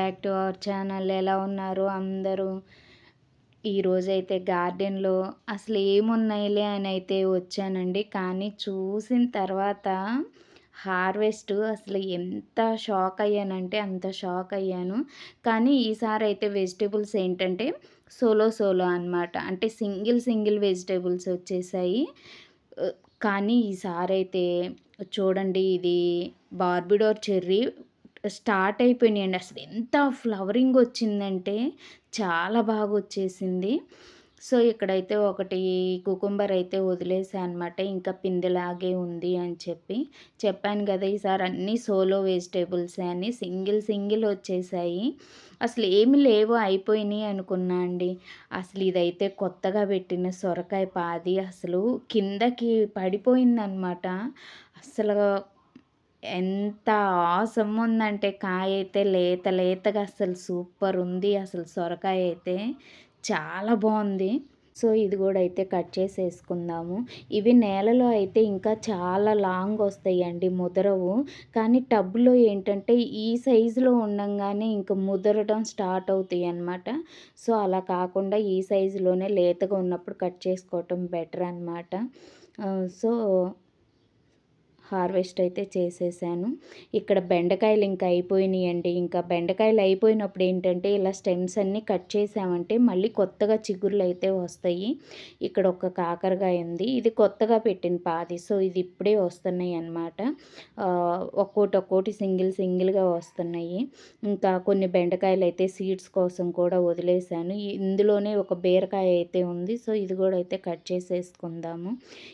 Back to our channel. ఎలా ఉన్నారు అందరూ? ఈరోజైతే గార్డెన్‌లో అసలు ఏమున్నాయిలే అని అయితే వచ్చానండి. కానీ చూసిన తర్వాత హార్వెస్ట్ అసలు ఎంత షాక్ అయ్యానంటే అంత షాక్ అయ్యాను. కానీ ఈసారి అయితే వెజిటబుల్స్ ఏంటంటే సోలో సోలో అనమాట. అంటే సింగిల్ సింగిల్ వెజిటబుల్స్ వచ్చేసాయి. ఆహ్, కానీ ఈసారైతే చూడండి, ఇది బార్బిడోర్ చెర్రీ స్టార్ట్ అయిపోయినాయండి. అసలు ఎంత ఫ్లవరింగ్ వచ్చిందంటే చాలా బాగొచ్చేసింది. సో, ఇక్కడైతే ఒకటి కుకుంబర్ అయితే వదిలేసా అనమాట. ఇంకా పిందెలాగే ఉంది అని చెప్పాను గదా! ఈసారి అన్నీ సోలో వెజిటబుల్సే అని. సింగిల్ సింగిల్ వచ్చేసాయి. అసలు ఏమి లేవు, అయిపోయినాయి అనుకున్నా అండి. అసలు ఇదైతే కొత్తగా పెట్టిన సొరకాయ పాది అసలు కిందకి పడిపోయిందనమాట. అస్సలు ఎంత ఆసమ్ ఉందంటే కాయైతే లేత లేతగా అసలు సూపరుంది. అసలు సొరకాయ అయితే చాలా బావుంది. సో, ఇది గూడా అయితే కట్ చేసేసుకుందాము. ఇవి నేలలో అయితే ఇంకా చాలా లాంగొస్తాయండి, ముదరవు. కానీ టబ్‌లో ఏంటంటే ఈ సైజులో ఉండంగానే ఇంక ముదరడం స్టార్ట్ అవుతాయనమాట. సో, అలా కాకుండా ఈ సైజులోనే లేతగా ఉన్నప్పుడు కట్ చేసుకోవటం బెటర్ అనమాట. సో, హార్వెస్ట్ అయితే చేసేసాను. ఇక్కడ బెండకాయలు ఇంకా అయిపోయినాయండి. ఇంకా బెండకాయలు అయిపోయినప్పుడు ఏంటంటే ఇలా స్టెమ్స్ అన్నీ కట్ చేసామంటే మళ్ళీ కొత్తగా చిగుర్లు అయితే వస్తాయి. ఇక్కడ ఒక కాకరకాయ ఉంది. ఇది కొత్తగా పెట్టిన పాది. సో, ఇది ఇప్పుడే వస్తున్నాయి అన్నమాట. ఒక్కోటి సింగిల్ సింగిల్‌గా వస్తున్నాయి. ఇంకా కొన్ని బెండకాయలు అయితే సీడ్స్ కోసం కూడా వదిలేసాను. ఇందులోనే ఒక బీరకాయ అయితే ఉంది. సో, ఇది కూడా అయితే కట్ చేసేసుకుందాము.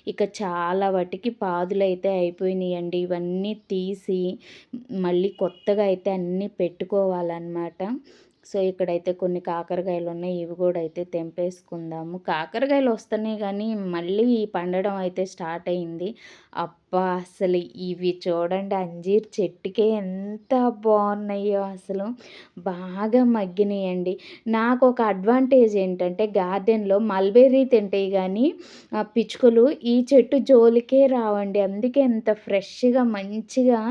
ఇక చాలా వాటికి పాదులైతే అయిపోయినాయండి. ఇవన్నీ తీసి మళ్ళీ కొత్తగా అయితే అన్నీ పెట్టుకోవాలన్నమాట. సో, ఇక్కడైతే కొన్ని కాకరకాయలున్నాయి. ఇవి గూడా అయితే తెంపేసుకుందాము. కాకరకాయలు వస్తున్నాయి గానీ, మళ్ళీ పండడం అయితే స్టార్ట్ అయింది. అబ్బా! అసలు ఇవి చూడండి, అంజీర్ చెట్టుకే ఎంత బావున్నాయో అసలు. బాగా మగ్గినాయండి. నాకొక అడ్వాంటేజ్ ఏంటంటే గార్డెన్‌లో మల్బెర్రీ తింటాయి గానీ, పిచ్చుకలు ఈ చెట్టు జోలికే రావండి. అందుకే ఎంత ఫ్రెష్‌గా మంచిగా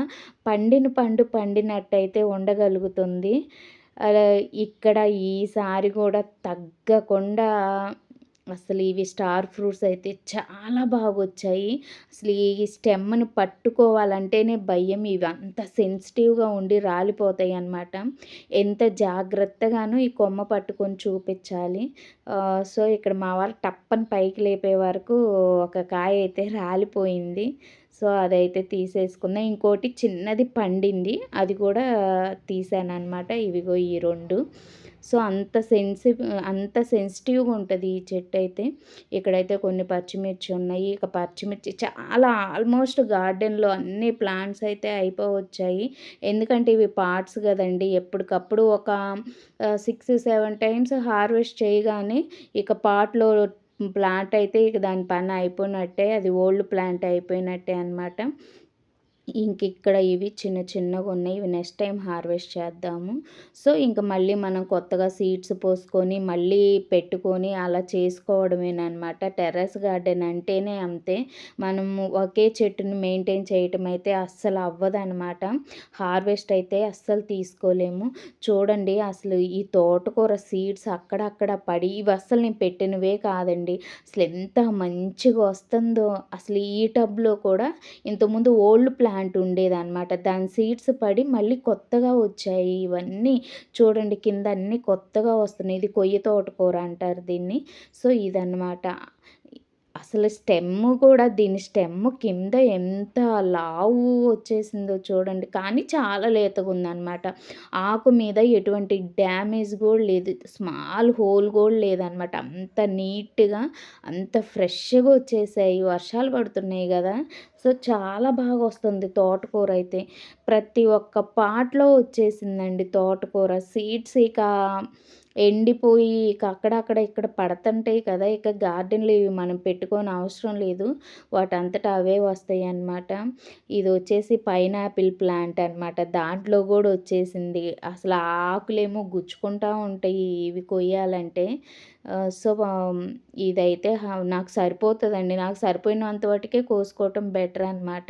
పండిన పండు పండినట్టయితే ఉండగలుగుతుంది. అలా ఇక్కడ ఈసారి గూడా తగ్గకుండా అసలు ఇవి స్టార్ ఫ్రూట్స్ అయితే చాలా బాగొచ్చాయి. అసలు ఈ స్టెమ్‌ని పట్టుకోవాలంటేనే భయం. ఇవి అంత సెన్సిటివ్‌గా ఉండి రాలిపోతాయన్నమాట. ఎంత జాగ్రత్తగాను ఈ కొమ్మ పట్టుకొని చూపిచ్చాలి. సో, ఇక్కడ మా వాళ్ళు టప్పని పైకి లేపే వరకు ఒక కాయ అయితే రాలిపోయింది. సో, అదైతే తీసేసుకున్నా. ఇంకోటి చిన్నది పండింది. అది కూడా తీసాననమాట. ఇవిగో ఈ 2. సో, అంత సెన్సిటివ్‌గా ఉంటది ఈ చెట్టయితే. ఇక్కడైతే కొన్ని పచ్చిమిర్చి ఉన్నాయి. ఇక పచ్చిమిర్చి చాలా ఆల్మోస్ట్ గార్డెన్‌లో అన్ని ప్లాంట్స్ అయితే అయిపోవచ్చాయి. ఎందుకంటే ఇవి పార్ట్స్ గదండీ! ఎప్పటికప్పుడు ఒక 6, 7 టైమ్స్ హార్వెస్ట్ చేయగానే ఇక పాట్‌లో ప్లాంట్ అయితే ఇక దాని పని అయిపోయినట్టే. అది ఓల్డ్ ప్లాంట్ అయిపోయినట్టే అనమాట. ఇంకిక్కడ ఇవి చిన్న చిన్నగున్నాయి. ఇవి నెక్స్ట్ టైమ్ హార్వెస్ట్ చేద్దాము. సో, ఇంక మళ్ళీ మనం కొత్తగా సీడ్స్ పోసుకొని, మళ్ళీ పెట్టుకొని అలా చేసుకోవడమేననమాట. టెర్రస్ గార్డెన్ అంటేనే అంతే. మనము ఒకే చెట్టుని మెయింటైన్ చేయటం అయితే అస్సలు అవ్వదనమాట. హార్వెస్ట్ అయితే అస్సలు తీసుకోలేము. చూడండి, అసలు ఈ తోటకూర సీడ్స్ అక్కడక్కడ పడి ఇవి అస్సలు నేను పెట్టినవే కాదండి. అసలెంత మంచిగా వస్తుందో. అసలు ఈ టబ్‌లో కూడా ఇంతకుముందు ఓల్డ్ ప్లాంట్ ఉండేదనమాట. దాని సీడ్స్ పడి మళ్ళీ కొత్తగా వచ్చాయి ఇవన్నీ. చూడండి, కింద అన్నీ కొత్తగా వస్తున్నాయి. ఇది కొయ్య తోటకూర అంటారు దీన్ని. సో, ఇదనమాట. అసలు దీని స్టెమ్ కింద ఎంత లావు వచ్చేసిందో చూడండి. కానీ చాలా లేతగుందనమాట. ఆకు మీద ఎటువంటి డ్యామేజ్ గూడా లేదు. స్మాల్ హోల్ గూడా లేదనమాట. అంత నీట్‌గా, అంత ఫ్రెష్‌గా వచ్చేసాయి. వర్షాలు పడుతున్నాయి గదా! సో, చాలా బాగొస్తుంది తోటకూరైతే. ప్రతి ఒక్క పాట్‌లో వచ్చేసిందండి తోటకూర. సీడ్స్ ఇక ఎండిపోయి ఇక అక్కడక్కడ ఇక్కడ పడతంటాయి కదా! ఇక గార్డెన్‌లో ఇవి మనం పెట్టుకోని అవసరం లేదు. వాటంతట అవే వస్తాయన్నమాట. ఇదొచ్చేసి పైనాపిల్ ప్లాంట్ అనమాట. దాంట్లో గూడా వచ్చేసింది. అసలు ఆ ఆకులేమో గుచ్చుకుంటా ఉంటాయి ఇవి కొయ్యాలంటే. సో, ఇదైతే నాకు సరిపోతదండి. నాకు సరిపోయినంత మటికే కోసుకోవటం బెటర్ అనమాట.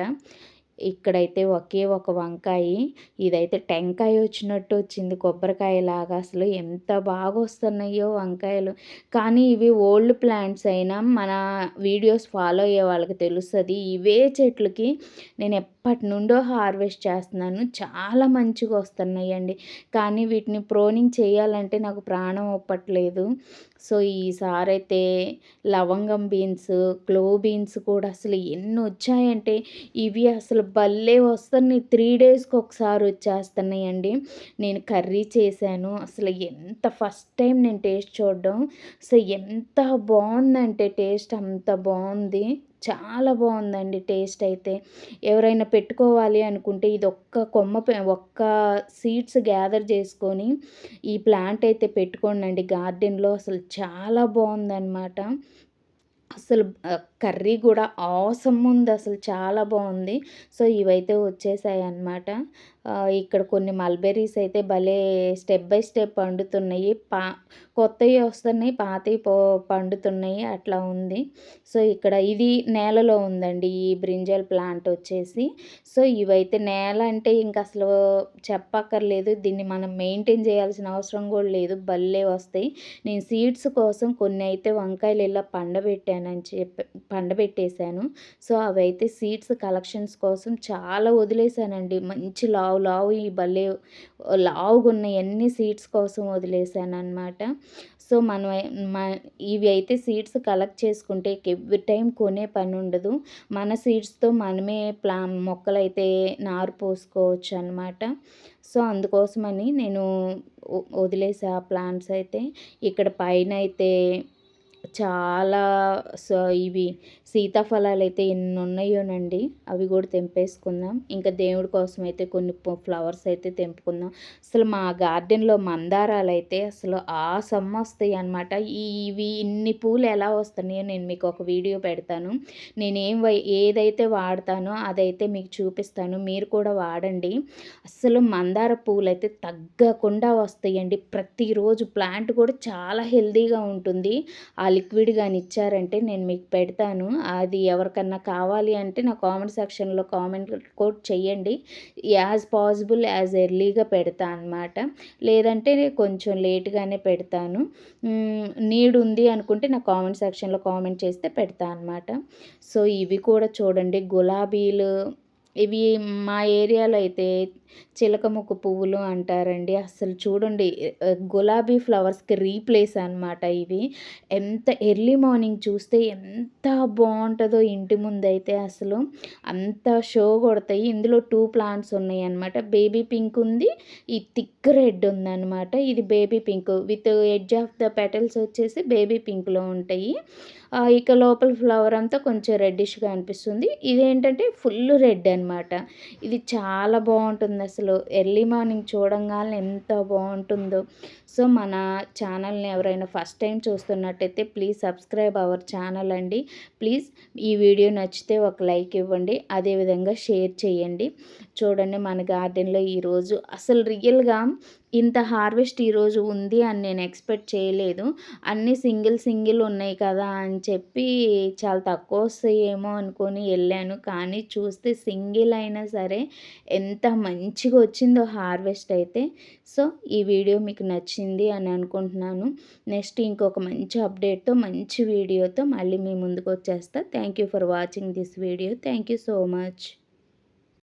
ఇక్కడైతే ఒకే ఒక వంకాయి. ఇదైతే టెంకాయ వచ్చినట్టు వచ్చింది కొబ్బరికాయలాగా. అసలు ఎంత బాగొస్తున్నాయో వంకాయలు. కానీ ఇవి ఓల్డ్ ప్లాంట్స్ అయినా మన వీడియోస్ ఫాలో అయ్యే వాళ్ళకి తెలుస్తది. ఇవే చెట్లకి నేను ఎప్పటినుండో హార్వెస్ట్ చేస్తున్నాను. చాలా మంచిగొస్తున్నాయండి. కానీ వీటిని ప్రోనింగ్ చేయాలంటే నాకు ప్రాణం ఒప్పట్లేదు. సో, ఈసారైతే లవంగం బీన్స్, క్లోవ్ బీన్స్ కూడా అసలు ఎన్నొచ్చాయంటే ఇవి అసలు భలే వస్తున్నాయి. 3 డేస్‌కి ఒకసారి వచ్చేస్తున్నాయండి. నేను కర్రీ చేశాను. అసలు ఎంత ఫస్ట్ టైం నేను టేస్ట్ చూడడం. అసలు ఎంత బావుందంటే టేస్ట్ అంత బావుంది. చాలా బావుందండి టేస్ట్ అయితే. ఎవరైనా పెట్టుకోవాలి అనుకుంటే ఇదొక్క ఒక్క సీడ్స్ గ్యాదర్ చేసుకొని ఈ ప్లాంట్ అయితే పెట్టుకోండండి గార్డెన్‌లో. అసలు చాలా బావుందనమాట. అసలు కర్రీ గూడా ఆసమ్ముందసలు చాలా బావుంది. సో, ఇవైతే వచ్చేసాయన్నమాట. ఇక్కడ కొన్ని మల్బెర్రీస్ అయితే భలే స్టెప్ బై స్టెప్ పండుతున్నాయి. కొత్తయి వస్తున్నాయి, పాతయి పండుతున్నాయి అట్లా ఉంది. సో, ఇక్కడ ఇది నేలలో ఉందండి. ఈ బ్రింజాల్ ప్లాంట్ వచ్చేసి. సో, ఇవైతే నేల అంటే ఇంకసలు చెప్పక్కర్లేదు. దీన్ని మనం మెయింటైన్ చేయాల్సిన అవసరం గూడా లేదు. భలే వస్తాయి. నేను సీడ్స్ కోసం కొన్నయితే వంకాయలు ఇలా పండబెట్టేశాను. సో, అవైతే సీడ్స్ కలెక్షన్స్ కోసం చాలా వదిలేసానండి. మంచి లావు లావు ఈ భలే లావుగున్నయన్నీ సీడ్స్ కోసం వదిలేసాననమాట. సో, మనం మ ఇవి అయితే సీడ్స్ కలెక్ట్ చేసుకుంటే ఎవ్రీ టైం కొనే పనుండదు. మన సీడ్స్‌తో మనమే మొక్కలైతే నారు పోసుకోవచ్చనమాట. సో, అందుకోసమని నేను వదిలేసా ఆ ప్లాంట్స్ అయితే. ఇక్కడ పైనయితే చాలా ఇవి సీతాఫలాలైతే ఎన్నున్నాయోనండి. అవి గూడా తెంపేసుకుందాం. ఇంకా దేవుడి కోసమయితే కొన్ని ఫ్లవర్స్ అయితే తెంపుకుందాం. అసలు మా గార్డెన్‌లో మందారాలైతే అసలు ఆసమ్మొస్తాయనమాట. ఇవి ఇన్ని పూలు ఎలా వస్తున్నాయో నేను మీకు ఒక వీడియో పెడతాను. నేనేం ఏదైతే వాడతానో అదైతే మీకు చూపిస్తాను. మీరు కూడా వాడండి. అస్సలు మందార పువ్వులైతే తగ్గకుండా వస్తాయండి. ప్రతిరోజు ప్లాంట్ కూడా చాలా హెల్తీగా ఉంటుంది. ఆ లిక్విడ్ గాని ఇచ్చారంటే నేను మీకు పెడతాను. అది ఎవరికన్నా కావాలి అంటే నా కామెంట్ సెక్షన్‌లో కామెంట్ కూడా చెయ్యండి. యాజ్ పాసిబుల్ యాజ్ ఎర్లీగా పెడతా అనమాట. లేదంటే కొంచెం లేట్‌గానే పెడతాను. నీడ్ ఉంది అనుకుంటే నా కామెంట్ సెక్షన్‌లో కామెంట్ చేస్తే పెడతా అనమాట. సో, ఇవి కూడా చూడండి గులాబీలు ఇవి మా ఏరియాలో అయితే చిలకముక్కు పువ్వులు అంటారండి. అస్సలు చూడండి గులాబీ ఫ్లవర్స్‌కి రీప్లేస్ అనమాట ఇవి. ఎంత ఎర్లీ మార్నింగ్ చూస్తే ఎంత బావుంటదో ఇంటి ముందైతే అసలు. అంత షో కొడతాయి. ఇందులో 2 ప్లాంట్స్ ఉన్నాయన్నమాట. బేబీ పింక్ ఉంది. ఈ థిక్ రెడ్ ఉందన్నమాట. ఇది baby pink with edge of the petals వచ్చేసి బేబీ పింక్‌లో ఉంటాయి. ఇక లోపల ఫ్లవర్ అంతా కొంచెం రెడ్డిష్‌గా అనిపిస్తుంది. ఇదేంటంటే ఫుల్ రెడ్ అనమాట. ఇది చాలా బావుంటుందసలు. ఎర్లీ మార్నింగ్ చూడంగానే ఎంత బావుంటుందో. సో, మన ఛానల్‌ని ఎవరైనా ఫస్ట్ టైం చూస్తున్నట్టయితే ప్లీజ్ సబ్స్క్రైబ్ అవర్ ఛానల్ అండి. ప్లీజ్ ఈ వీడియో నచ్చితే ఒక లైక్ ఇవ్వండి. అదేవిధంగా షేర్ చేయండి. చూడండి మన గార్డెన్‌లో ఈరోజు అసలు రియల్‌గా ఇంత హార్వెస్ట్ ఈరోజు ఉంది అని నేను ఎక్స్‌పెక్ట్ చేయలేదు. అన్నీ సింగిల్ ఉన్నాయి కదా అని చెప్పి చాలా తక్కువ వస్తాయేమో అనుకోని ఎళ్ళాను. కానీ చూస్తే సింగిల్ అయినా సరే ఎంత మంచిగా వచ్చిందో హార్వెస్ట్ అయితే. సో, ఈ వీడియో మీకు నచ్చింది అని అనుకుంటున్నాను. నెక్స్ట్ ఇంకొక మంచి అప్డేట్‌తో మంచి వీడియోతో మళ్ళీ మీ ముందుకు వచ్చేస్తా. Thank you for watching this video. Thank you so much.